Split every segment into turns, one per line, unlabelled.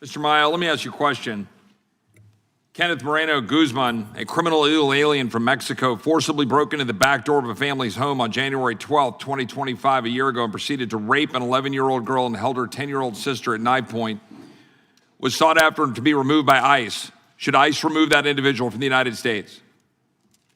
Mr. Mayo, let me ask you a question. Kenneth Moreno Guzman, a criminal illegal alien from Mexico, forcibly broke into the back door of a family's home on January 12, 2025, a year ago, and proceeded to rape an 11-year-old girl and held her 10-year-old sister at knife point, was sought after to be removed by ICE. Should ICE remove that individual from the United States?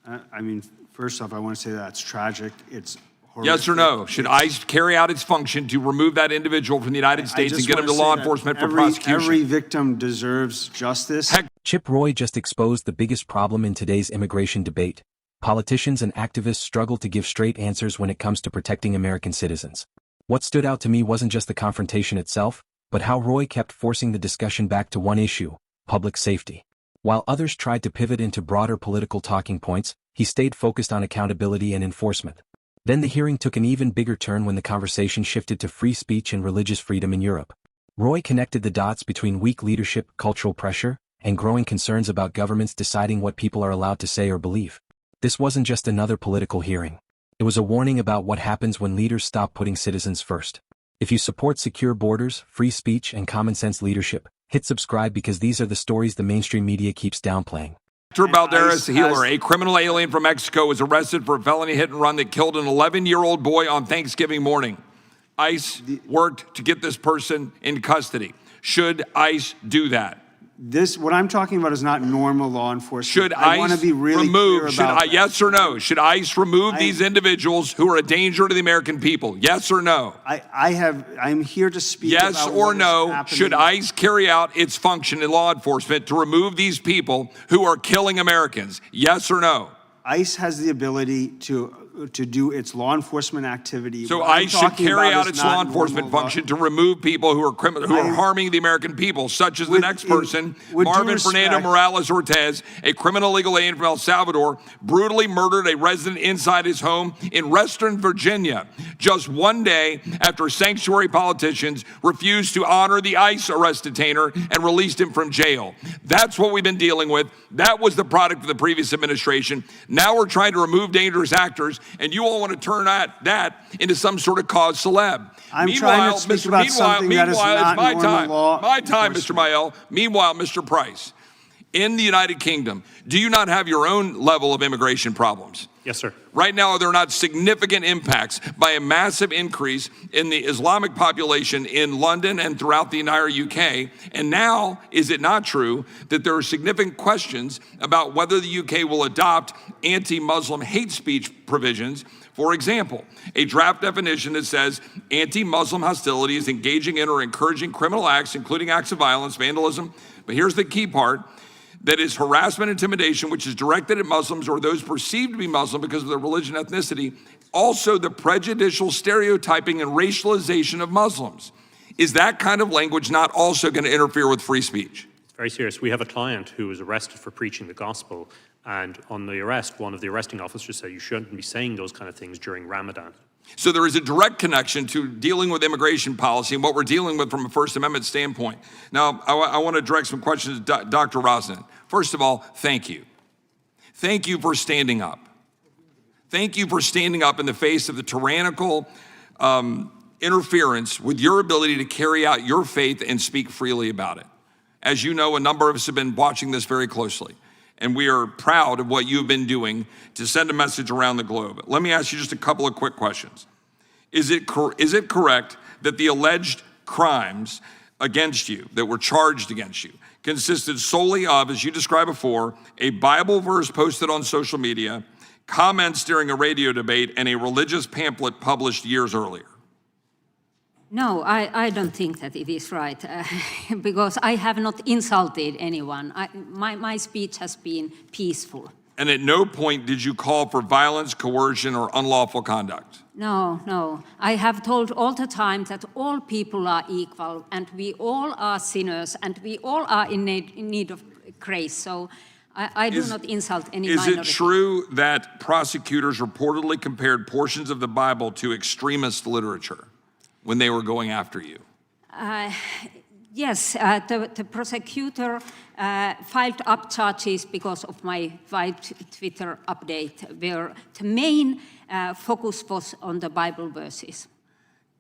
I mean, first off, I want to say that's tragic. It's horrific.
Yes or no? Should ICE carry out its function to remove that individual from the United States and get him to law enforcement for prosecution?
Every victim deserves justice.
Chip Roy just exposed the biggest problem in today's immigration debate. Politicians and activists struggle to give straight answers when it comes to protecting American citizens. What stood out to me wasn't just the confrontation itself, but how Roy kept forcing the discussion back to one issue: public safety. While others tried to pivot into broader political talking points, he stayed focused on accountability and enforcement. Then the hearing took an even bigger turn when the conversation shifted to free speech and religious freedom in Europe. Roy connected the dots between weak leadership, cultural pressure, and growing concerns about governments deciding what people are allowed to say or believe. This wasn't just another political hearing. It was a warning about what happens when leaders stop putting citizens first. If you support secure borders, free speech, and common-sense leadership, hit subscribe because these are the stories the mainstream media keeps downplaying.
Hector Balderas Healer, a criminal alien from Mexico, was arrested for a felony hit and run that killed an 11-year-old boy on Thanksgiving morning. ICE worked to get this person in custody. Should ICE do that?
What I'm talking about is not normal law enforcement.
Should
I want to
ICE
be really
remove,
clear about that.
yes or no? Should ICE remove these individuals who are a danger to the American people? Yes or no?
I'm here to speak
yes
about
or
what
no,
is happening.
should ICE carry out its function in law enforcement to remove these people who are killing Americans? Yes or no?
ICE has the ability to do its law enforcement activity.
So ICE should carry out its law enforcement function to remove people who are harming the American people, such as the next person, Marvin Fernando Morales Ortiz, a criminal illegal alien from El Salvador, brutally murdered a resident inside his home in Western Virginia, just one day after sanctuary politicians refused to honor the ICE arrest detainer and released him from jail. That's what we've been dealing with. That was the product of the previous administration. Now we're trying to remove dangerous actors, and you all want to turn that into some sort of cause celeb.
I'm trying to speak about something that is not normal law.
My time, Mr. Mael. Meanwhile, Mr. Price, in the United Kingdom, do you not have your own level of immigration problems?
Yes, sir.
Right now, are there not significant impacts by a massive increase in the Islamic population in London and throughout the entire UK? And now, is it not true that there are significant questions about whether the UK will adopt anti-Muslim hate speech provisions? For example, a draft definition that says anti-Muslim hostility is engaging in or encouraging criminal acts, including acts of violence, vandalism. But here's the key part. That is harassment, intimidation, which is directed at Muslims or those perceived to be Muslim because of their religion, ethnicity. Also, the prejudicial stereotyping and racialization of Muslims. Is that kind of language not also going to interfere with free speech?
It's very serious. We have a client who was arrested for preaching the gospel, and on the arrest, one of the arresting officers said you shouldn't be saying those kind of things during Ramadan.
So there is a direct connection to dealing with immigration policy and what we're dealing with from a First Amendment standpoint. Now, I want to direct some questions to Dr. Rosnan. First of all, thank you. Thank you for standing up. Thank you for standing up in the face of the tyrannical interference with your ability to carry out your faith and speak freely about it. As you know, a number of us have been watching this very closely, and we are proud of what you've been doing to send a message around the globe. Let me ask you just a couple of quick questions. Is it correct that the alleged crimes against you, that were charged against you, consisted solely of, as you described before, a Bible verse posted on social media, comments during a radio debate, and a religious pamphlet published years earlier?
No, I don't think that it is right, because I have not insulted anyone. My speech has been peaceful.
And at no point did you call for violence, coercion, or unlawful conduct?
No. I have told all the time that all people are equal, and we all are sinners, and we all are in need of grace. So I do not insult any minority.
Is it true that prosecutors reportedly compared portions of the Bible to extremist literature when they were going after you?
Yes, the prosecutor filed up charges because of my Twitter update, where the main focus was on the Bible verses.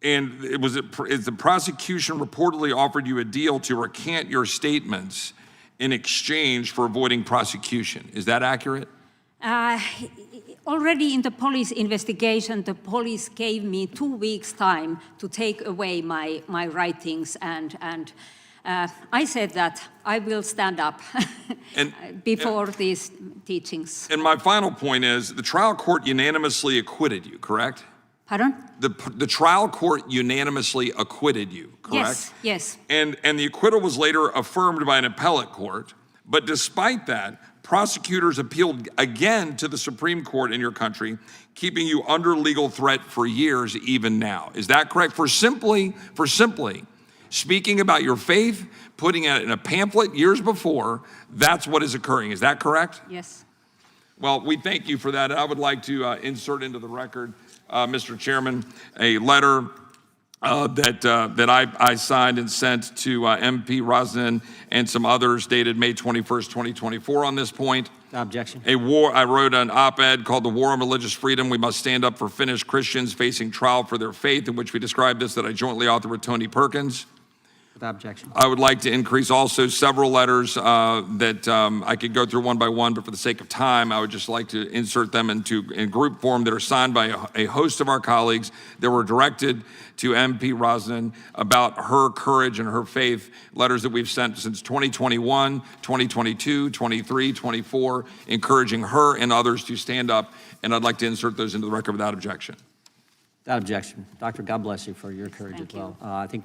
And is the prosecution reportedly offered you a deal to recant your statements in exchange for avoiding prosecution. Is that accurate?
Already in the police investigation, the police gave me 2 weeks' time to take away my writings, and I said that I will stand up before these teachings.
And my final point is the trial court unanimously acquitted you, correct?
Pardon?
The trial court unanimously acquitted you, correct?
Yes, yes.
And the acquittal was later affirmed by an appellate court. But despite that, prosecutors appealed again to the Supreme Court in your country, keeping you under legal threat for years, even now. Is that correct? For simply speaking about your faith, putting it in a pamphlet years before, that's what is occurring. Is that correct?
Yes.
Well, we thank you for that. I would like to insert into the record, Mr. Chairman, a letter that I signed and sent to MP Rosnan and some others dated May 21st, 2024 on this point.
Objection.
I wrote an op-ed called The War on Religious Freedom. We must stand up for Finnish Christians facing trial for their faith, in which we described this, that I jointly authored with Tony Perkins.
Without objection.
I would like to increase also several letters that I could go through one by one, but for the sake of time, I would just like to insert them in group form that are signed by a host of our colleagues that were directed to MP Rosnan about her courage and her faith, letters that we've sent since 2021, 2022, 23, 24, encouraging her and others to stand up, and I'd like to insert those into the record without objection.
Without objection. Doctor, God bless you for your courage
Thank
as well.
you.
I think